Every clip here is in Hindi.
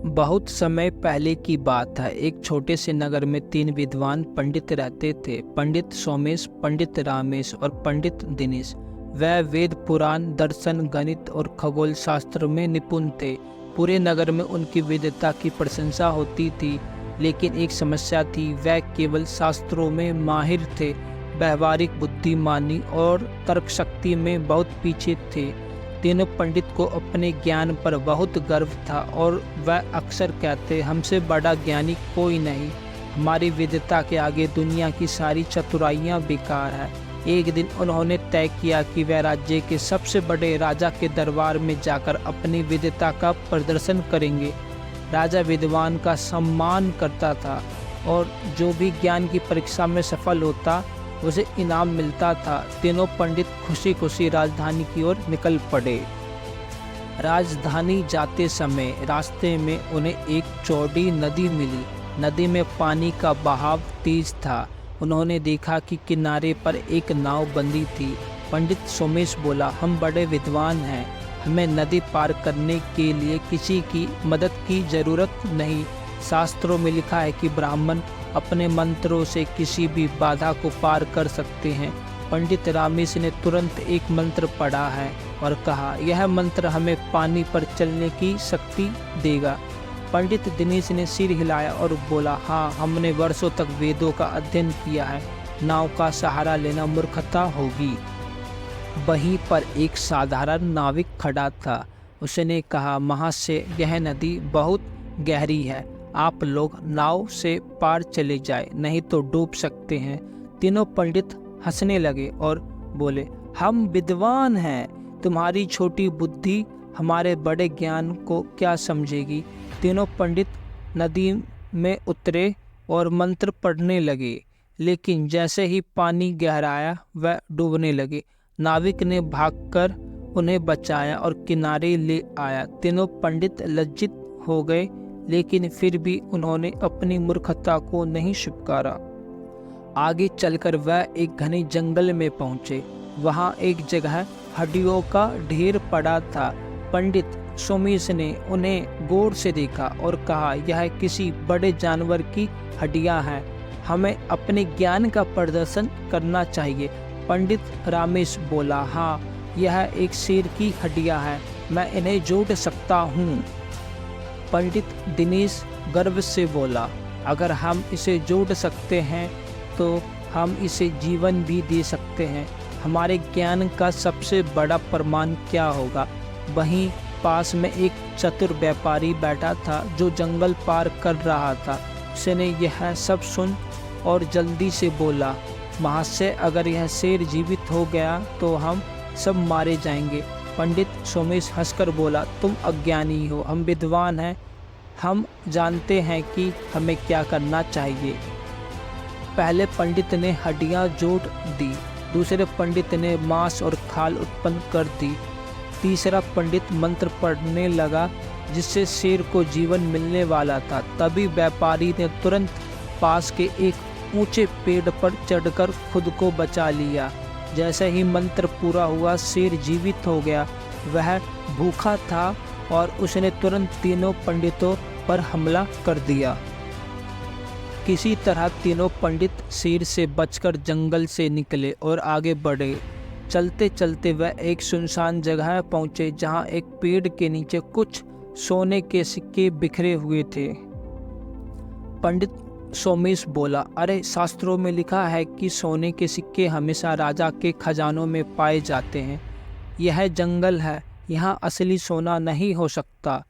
बहुत समय पहले की बात है। एक छोटे से नगर में 3 विद्वान पंडित रहते थे। पंडित सोमेश, पंडित रामेश और पंडित दिनेश। वह वेद, पुराण, दर्शन, गणित और खगोल शास्त्र में निपुण थे। पूरे नगर में उनकी विद्वता की प्रशंसा होती थी, लेकिन एक समस्या थी। वह केवल शास्त्रों में माहिर थे, व्यवहारिक बुद्धिमानी और तर्क शक्ति में बहुत पीछे थे। तीनों पंडित को अपने ज्ञान पर बहुत गर्व था और वह अक्सर कहते, हमसे बड़ा ज्ञानी कोई नहीं, हमारी विद्वता के आगे दुनिया की सारी चतुराइयाँ बेकार है। एक दिन उन्होंने तय किया कि वह राज्य के सबसे बड़े राजा के दरबार में जाकर अपनी विद्वता का प्रदर्शन करेंगे। राजा विद्वान का सम्मान करता था और जो भी ज्ञान की परीक्षा में सफल होता उसे इनाम मिलता था। तीनों पंडित खुशी खुशी राजधानी की ओर निकल पड़े। राजधानी जाते समय रास्ते में उन्हें एक चौड़ी नदी मिली। नदी में पानी का बहाव तेज था। उन्होंने देखा कि किनारे पर एक नाव बंधी थी। पंडित सोमेश बोला, हम बड़े विद्वान हैं, हमें नदी पार करने के लिए किसी की मदद की जरूरत नहीं। शास्त्रों में लिखा है कि ब्राह्मण अपने मंत्रों से किसी भी बाधा को पार कर सकते हैं। पंडित रामेश ने तुरंत एक मंत्र पढ़ा है और कहा, यह मंत्र हमें पानी पर चलने की शक्ति देगा। पंडित दिनेश ने सिर हिलाया और बोला, हाँ, हमने वर्षों तक वेदों का अध्ययन किया है, नाव का सहारा लेना मूर्खता होगी। वहीं पर एक साधारण नाविक खड़ा था। उसने कहा, महाशय, यह नदी बहुत गहरी है, आप लोग नाव से पार चले जाए, नहीं तो डूब सकते हैं। तीनों पंडित हंसने लगे और बोले, हम विद्वान हैं, तुम्हारी छोटी बुद्धि हमारे बड़े ज्ञान को क्या समझेगी। तीनों पंडित नदी में उतरे और मंत्र पढ़ने लगे, लेकिन जैसे ही पानी गहराया वह डूबने लगे। नाविक ने भागकर उन्हें बचाया और किनारे ले आया। तीनों पंडित लज्जित हो गए, लेकिन फिर भी उन्होंने अपनी मूर्खता को नहीं स्वीकारा। आगे चलकर वह एक घने जंगल में पहुंचे। वहां एक जगह हड्डियों का ढेर पड़ा था। पंडित सोमेश ने उन्हें गौर से देखा और कहा, यह किसी बड़े जानवर की हड्डियां हैं, हमें अपने ज्ञान का प्रदर्शन करना चाहिए। पंडित रामेश बोला, हाँ, यह एक शेर की हड्डियां हैं, मैं इन्हें जोड़ सकता हूँ। पंडित दिनेश गर्व से बोला, अगर हम इसे जोड़ सकते हैं तो हम इसे जीवन भी दे सकते हैं। हमारे ज्ञान का सबसे बड़ा प्रमाण क्या होगा। वहीं पास में एक चतुर व्यापारी बैठा था जो जंगल पार कर रहा था। उसने यह सब सुन और जल्दी से बोला, महाशय, अगर यह शेर जीवित हो गया तो हम सब मारे जाएंगे। पंडित सोमेश हंसकर बोला, तुम अज्ञानी हो, हम विद्वान हैं, हम जानते हैं कि हमें क्या करना चाहिए। पहले पंडित ने हड्डियां जोड़ दी, दूसरे पंडित ने मांस और खाल उत्पन्न कर दी, तीसरा पंडित मंत्र पढ़ने लगा जिससे शेर को जीवन मिलने वाला था। तभी व्यापारी ने तुरंत पास के एक ऊंचे पेड़ पर चढ़कर खुद को बचा लिया। जैसे ही मंत्र पूरा हुआ, शेर जीवित हो गया। वह भूखा था और उसने तुरंत तीनों पंडितों पर हमला कर दिया। किसी तरह तीनों पंडित शेर से बचकर जंगल से निकले और आगे बढ़े। चलते चलते वह एक सुनसान जगह पहुंचे जहां एक पेड़ के नीचे कुछ सोने के सिक्के बिखरे हुए थे। पंडित सोमेश बोला, अरे, शास्त्रों में लिखा है कि सोने के सिक्के हमेशा राजा के खजानों में पाए जाते हैं। यह जंगल है, यहाँ असली सोना नहीं हो सकता।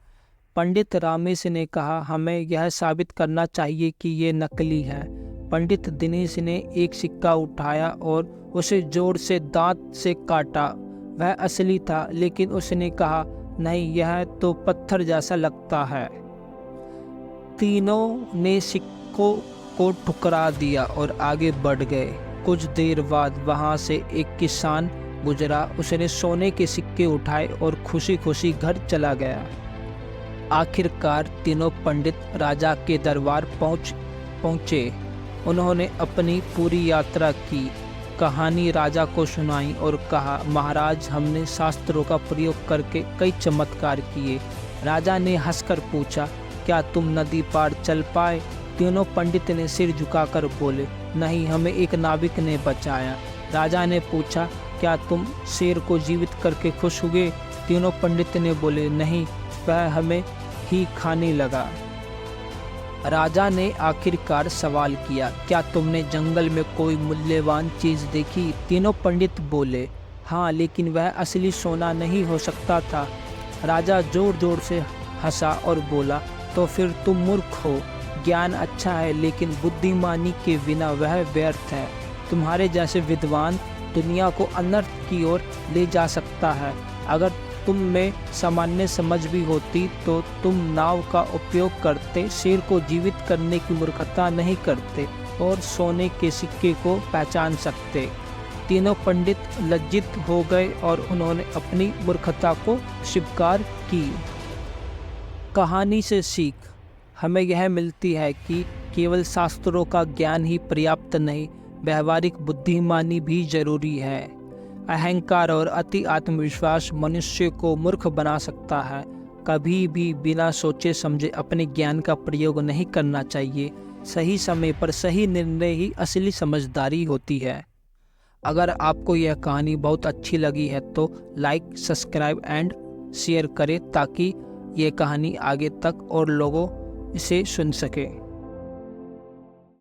पंडित रामेश ने कहा, हमें यह साबित करना चाहिए कि ये नकली है। पंडित दिनेश ने एक सिक्का उठाया और उसे जोर से दांत से काटा। वह असली था, लेकिन उसने कहा, नहीं, यह तो पत्थर जैसा लगता है। तीनों ने सिक्कों को ठुकरा दिया और आगे बढ़ गए। कुछ देर बाद वहां से एक किसान गुजरा। उसने सोने के सिक्के उठाए और खुशी खुशी घर चला गया। आखिरकार तीनों पंडित राजा के दरबार पहुंचे। उन्होंने अपनी पूरी यात्रा की कहानी राजा को सुनाई और कहा, महाराज, हमने शास्त्रों का प्रयोग करके कई चमत्कार किए। राजा ने हंसकर पूछा, क्या तुम नदी पार चल पाए? तीनों पंडित ने सिर झुकाकर बोले, नहीं, हमें एक नाविक ने बचाया। राजा ने पूछा, क्या तुम शेर को जीवित करके खुश हुए? तीनों पंडित ने बोले, नहीं, वह हमें ही खाने लगा। राजा ने आखिरकार सवाल किया, क्या तुमने जंगल में कोई मूल्यवान चीज देखी? तीनों पंडित बोले, हाँ, लेकिन वह असली सोना नहीं हो सकता था। राजा जोर जोर से हंसा और बोला, तो फिर तुम मूर्ख हो। ज्ञान अच्छा है, लेकिन बुद्धिमानी के बिना वह व्यर्थ है। तुम्हारे जैसे विद्वान दुनिया को अनर्थ की ओर ले जा सकता है। अगर तुम में सामान्य समझ भी होती तो तुम नाव का उपयोग करते, शेर को जीवित करने की मूर्खता नहीं करते और सोने के सिक्के को पहचान सकते। तीनों पंडित लज्जित हो गए और उन्होंने अपनी मूर्खता को स्वीकार की। कहानी से सीख हमें यह मिलती है कि केवल शास्त्रों का ज्ञान ही पर्याप्त नहीं, व्यवहारिक बुद्धिमानी भी जरूरी है। अहंकार और अति आत्मविश्वास मनुष्य को मूर्ख बना सकता है। कभी भी बिना सोचे समझे अपने ज्ञान का प्रयोग नहीं करना चाहिए। सही समय पर सही निर्णय ही असली समझदारी होती है। अगर आपको यह कहानी बहुत अच्छी लगी है तो लाइक, सब्सक्राइब एंड शेयर करें ताकि ये कहानी आगे तक और लोगों इसे सुन सके।